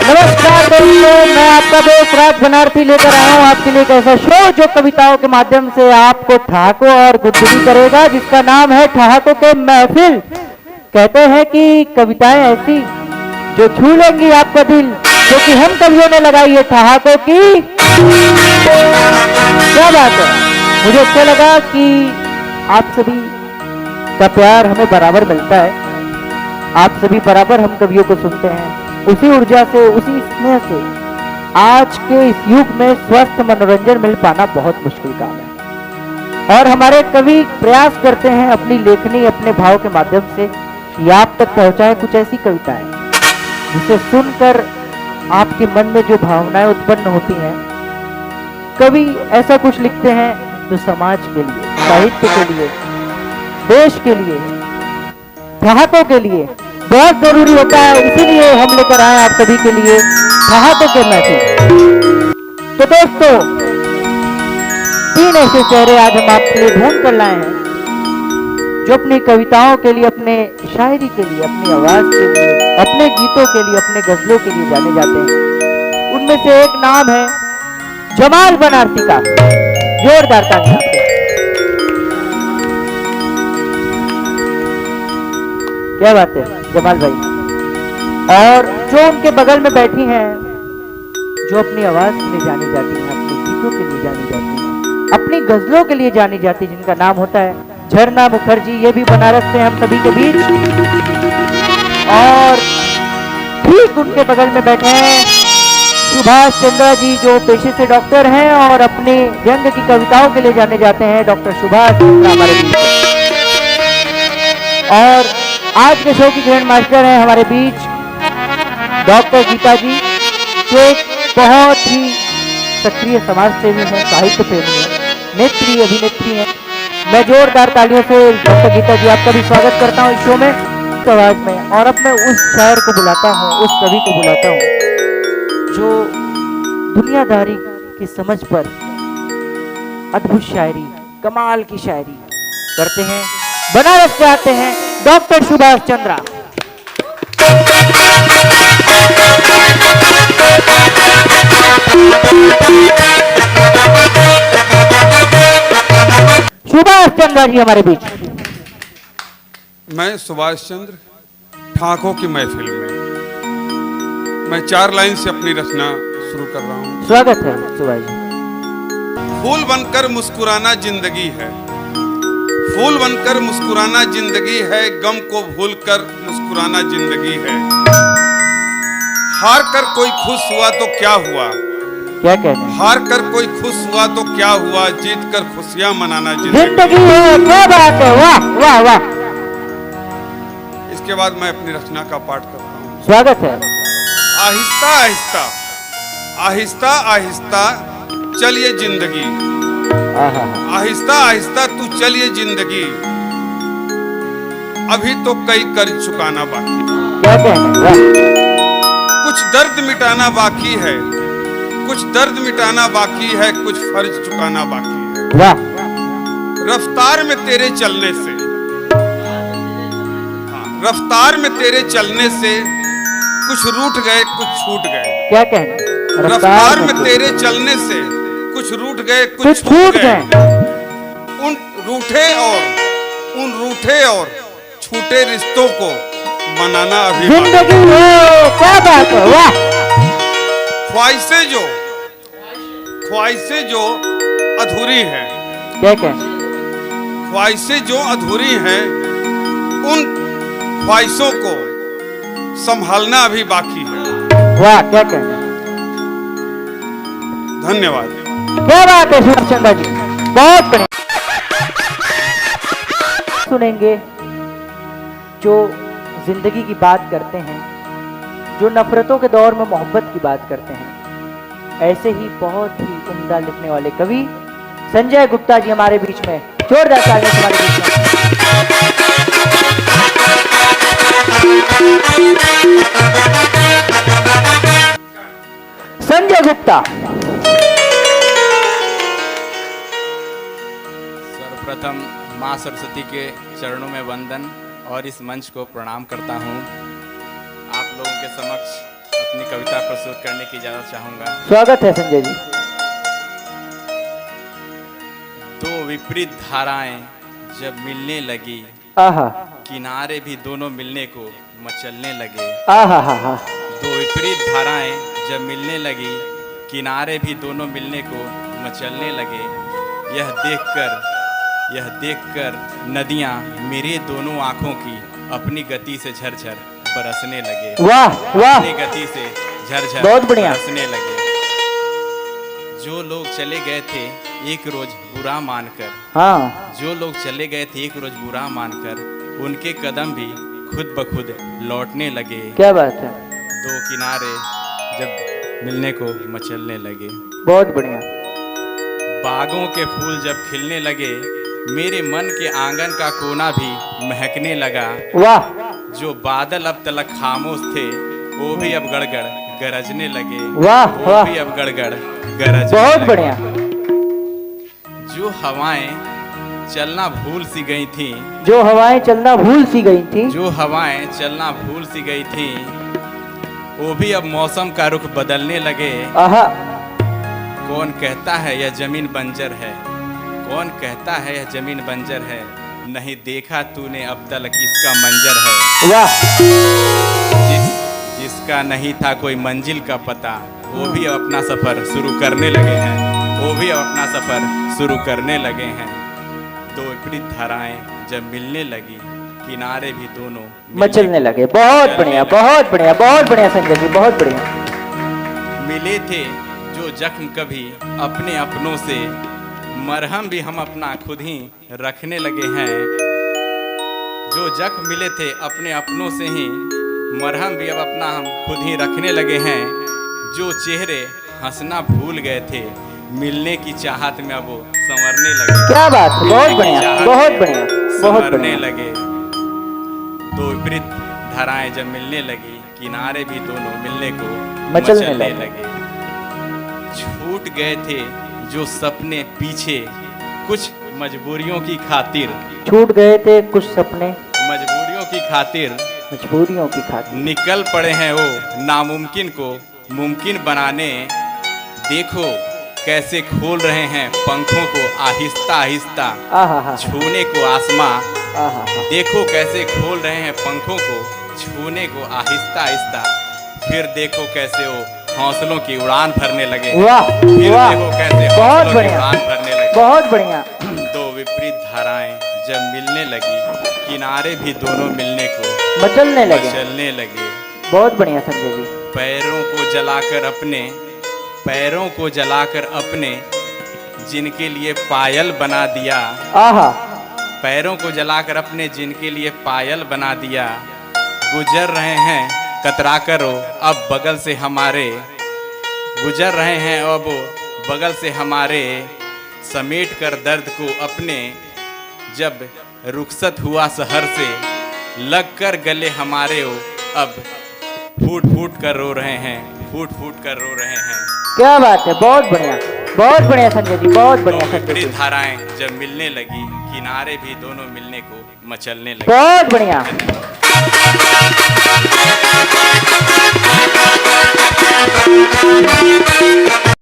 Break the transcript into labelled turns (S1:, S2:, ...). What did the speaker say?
S1: नमस्कार दोस्तों, मैं आपका दोस्त राज बनारसी लेकर आया हूँ आपके लिए एक ऐसा शो जो कविताओं के माध्यम से आपको ठहाकों और गुदगुदी करेगा, जिसका नाम है ठहाकों के महफिल। कहते हैं कि कविताएं ऐसी जो छू लेंगी आपका दिल, क्योंकि हम कवियों ने लगाई है ठहाकों की। क्या बात है। मुझे अच्छा लगा कि आप सभी का प्यार हमें बराबर मिलता है, आप सभी बराबर हम कवियों को सुनते हैं। उसी ऊर्जा से, उसी स्नेह से आज के इस युग में स्वस्थ मनोरंजन मिल पाना बहुत मुश्किल काम है, और हमारे कवि प्रयास करते हैं अपनी लेखनी, अपने भाव के माध्यम से कि आप तक पहुंचाए कुछ ऐसी कविताएं जिसे सुनकर आपके मन में जो भावनाएं उत्पन्न होती हैं। कवि ऐसा कुछ लिखते हैं जो समाज के लिए, साहित्य के लिए, देश के लिए, ठहाकों के लिए बहुत जरूरी होता है। इसीलिए हम लेकर आए आप सभी के लिए ठहाकों के महफिल। तो दोस्तों, 3 ऐसे चेहरे आज हम आपके लिए ढूंढ कर लाए हैं जो अपनी कविताओं के लिए, अपने शायरी के लिए, अपनी आवाज के लिए, अपने गीतों के लिए, अपने गजलों के लिए जाने जाते हैं। उनमें से एक नाम है जमाल बनारसी का। जोरदार तालियां। क्या बात है जमाल भाई। और जो उनके बगल में बैठी हैं, जो अपनी आवाज के लिए जानी जाती हैं, अपने गीतों के लिए जानी जाती हैं, अपनी गजलों के लिए जानी जाती है, जिनका नाम होता है झरना मुखर्जी। ये भी बनारस से हम सभी के बीच। और ठीक उनके बगल में बैठे हैं सुभाष चंद्रा जी, जो पेशे से डॉक्टर हैं और अपने व्यंग की कविताओं के लिए जाने जाते हैं। डॉक्टर सुभाष चंद्रा हमारे बीच। और आज के शो की ग्रैंड मास्टर हैं हमारे बीच डॉक्टर गीता जी, जो एक बहुत ही सक्रिय समाज सेवी है, साहित्य प्रेमी है, नेत्री अभिनेत्री है। मैं जोरदार तालियों से डॉक्टर गीता जी आपका भी स्वागत करता हूँ इस शो में, इस आवाज में। और अब मैं उस शायर को बुलाता हूँ, उस कवि को बुलाता हूँ जो दुनियादारी की समझ पर अद्भुत शायरी, कमाल की शायरी करते हैं। बनारस से आते हैं डॉक्टर सुभाष चंद्रा। सुभाष चंद्रा जी हमारे बीच।
S2: मैं सुभाष चंद्र, ठहाकों की महफिल में मैं 4 लाइन से अपनी रचना शुरू कर रहा हूँ।
S1: स्वागत है सुभाष जी।
S2: फूल बनकर मुस्कुराना जिंदगी है, फूल बनकर मुस्कुराना जिंदगी है, गम को भूलकर मुस्कुराना जिंदगी है। हार कर कोई खुश हुआ तो क्या हुआ,
S1: क्या कहते हैं?
S2: हार कर कोई खुश हुआ तो क्या हुआ, जीत कर खुशियां मनाना
S1: जिंदगी है। क्या बात है, वाह वाह वाह।
S2: इसके बाद मैं अपनी रचना का पाठ करता हूँ।
S1: स्वागत है।
S2: आहिस्ता आहिस्ता, आहिस्ता आहिस्ता चलिए जिंदगी, आहिस्ता आहिस्ता तू चलिए जिंदगी, अभी तो कई कर्ज चुकाना बाकी।
S1: क्या कहना?
S2: कुछ दर्द मिटाना बाकी है, कुछ दर्द मिटाना बाकी है, कुछ फर्ज चुकाना बाकी है।
S1: वाह।
S2: रफ्तार में तेरे चलने से, रफ्तार में तेरे चलने से कुछ रूठ गए, कुछ छूट गए।
S1: क्या कहना?
S2: रफ्तार में तेरे चलने से कुछ रूठ गए, कुछ छूट गए। उन रूठे और छूटे रिश्तों को मनाना अभी
S1: जिंदगी है। क्या बात है, वाह।
S2: ख्वाहिशें जो अधूरी हैं,
S1: क्या कहना?
S2: ख्वाहिशें जो अधूरी हैं, उन ख्वाहिशों को संभालना अभी बाकी है।
S1: वाह, क्या कहना?
S2: धन्यवाद।
S1: क्या बात है सुभाष चंद्रा जी, बहुत बढ़िया। सुनेंगे जो जिंदगी की बात करते हैं, जो नफरतों के दौर में मोहब्बत की बात करते हैं। ऐसे ही बहुत ही उम्दा लिखने वाले कवि संजय गुप्ता जी हमारे बीच में। जोरदार तालियां हमारे बीच में। संजय गुप्ता।
S3: सर्वप्रथम माँ सरस्वती के चरणों में वंदन और इस मंच को प्रणाम करता हूँ। आप लोगों के समक्ष अपनी कविता प्रस्तुत करने की इजाज़त चाहूँगा।
S1: स्वागत है संजय जी।
S3: दो विपरीत धाराएं जब मिलने लगी,
S1: आहा
S3: किनारे भी दोनों मिलने को मचलने लगे।
S1: आहा हा हा।
S3: दो विपरीत धाराएं जब मिलने लगी, किनारे भी दोनों मिलने को मचलने लगे। यह देखकर नदियां मेरे दोनों आँखों की अपनी गति से झरझर बरसने लगे।
S1: वाह वाह,
S3: अपनी गति से झरझर
S1: बहुत बढ़िया।
S3: बरसने लगे। जो लोग चले गए थे एक रोज बुरा मानकर,
S1: हाँ
S3: जो लोग चले गए थे एक रोज बुरा मानकर, उनके कदम भी खुद ब खुद लौटने लगे।
S1: क्या बात है,
S3: दो किनारे जब मिलने को मचलने लगे।
S1: बहुत बढ़िया।
S3: बागों के फूल जब खिलने लगे, मेरे मन के आंगन का कोना भी महकने लगा।
S1: वाह
S3: जो बादल अब तलक खामोश थे, वो भी अब गड़गड़ गरजने लगे।
S1: वाह
S3: वो
S1: वाह,
S3: भी अब गड़गड़ गरजने
S1: बहुत
S3: लगे।
S1: बढ़िया।
S3: जो हवाएं चलना भूल सी गई थी,
S1: जो हवाएं चलना भूल सी गई थी,
S3: जो हवाएं चलना भूल सी गई थी, वो भी अब मौसम का रुख बदलने लगे।
S1: आहा
S3: कौन कहता है यह जमीन बंजर है, कौन कहता है यह जमीन बंजर है, नहीं देखा तूने अब तक इसका मंजर है।
S1: वाह,
S3: जिसका नहीं था कोई मंजिल का पता, वो भी अब अपना सफर शुरू करने लगे हैं। वो भी अब अपना सफर शुरू करने लगे हैं। दो विपरीत धाराएं जब मिलने लगी, किनारे भी दोनों
S1: मचलने लगे। बहुत बढ़िया, बहुत बढ़िया, बहुत बढ़िया संजय जी, बहुत बढ़िया।
S3: मिले थे जो जख्म कभी अपने अपनों से, मरहम भी हम अपना खुद ही रखने लगे हैं। जो जख्म मिले थे अपने अपनों से ही, मरहम भी अब अपना हम खुद ही रखने लगे हैं। जो चेहरे हंसना भूल गए थे, मिलने की चाहत में अब वो संवरने लगे।
S1: क्या बात है, बहुत
S3: मिलने की
S1: बढ़िया,
S3: चाहत
S1: बहुत
S3: में
S1: बढ़िया, बहुत
S3: संवरने
S1: बढ़िया।
S3: लगे। दो विपरीत धाराएं जब मिलने लगी, किनारे भी दोनों मिलने को
S1: मचलने
S3: मचलने
S1: लगे।
S3: लगे। छूट गए थे जो सपने पीछे, कुछ मजबूरियों की खातिर,
S1: छूट गए थे कुछ सपने
S3: मजबूरियों की खातिर,
S1: मजबूरियों की खातिर।
S3: निकल पड़े हैं वो नामुमकिन को मुमकिन बनाने। देखो कैसे खोल रहे हैं पंखों को आहिस्ता आहिस्ता,
S1: आहा हा,
S3: छूने को आसमां।
S1: आहा हा,
S3: देखो कैसे खोल रहे हैं पंखों को, छूने को आहिस्ता आहिस्ता। फिर देखो कैसे वो हौसलों की उड़ान भरने लगे।
S1: वाह
S3: फिर
S1: वाह,
S3: देखो कैसे
S1: बहुत
S3: हौसलों की
S1: बढ़िया,
S3: उड़ान भरने लगे।
S1: बहुत बढ़िया।
S3: दो विपरीत धाराएं जब मिलने लगी, किनारे भी दोनों मिलने को
S1: मचलने लगे।
S3: चलने लगे।
S1: बहुत बढ़िया संजय जी।
S3: पैरों को जलाकर अपने, पैरों को जलाकर अपने, जिनके लिए पायल बना दिया।
S1: आहा,
S3: पैरों को जलाकर अपने, जिनके लिए पायल बना दिया। गुजर रहे हैं कतरा करो अब बगल से हमारे, गुजर रहे हैं अब बगल से हमारे। समेट कर दर्द को अपने, जब रुखसत हुआ शहर से, लग कर गले हमारे वो अब फूट फूट कर रो रहे हैं, फूट फूट कर रो रहे हैं।
S1: क्या बात है, बहुत बढ़िया, बहुत बढ़िया संजय जी, बहुत बढ़िया
S3: दो
S1: संजय जी,
S3: विपरीत धाराएं जब मिलने लगी, किनारे भी दोनों मिलने को मचलने लगे।
S1: बहुत बढ़िया।
S3: धन्यवाद।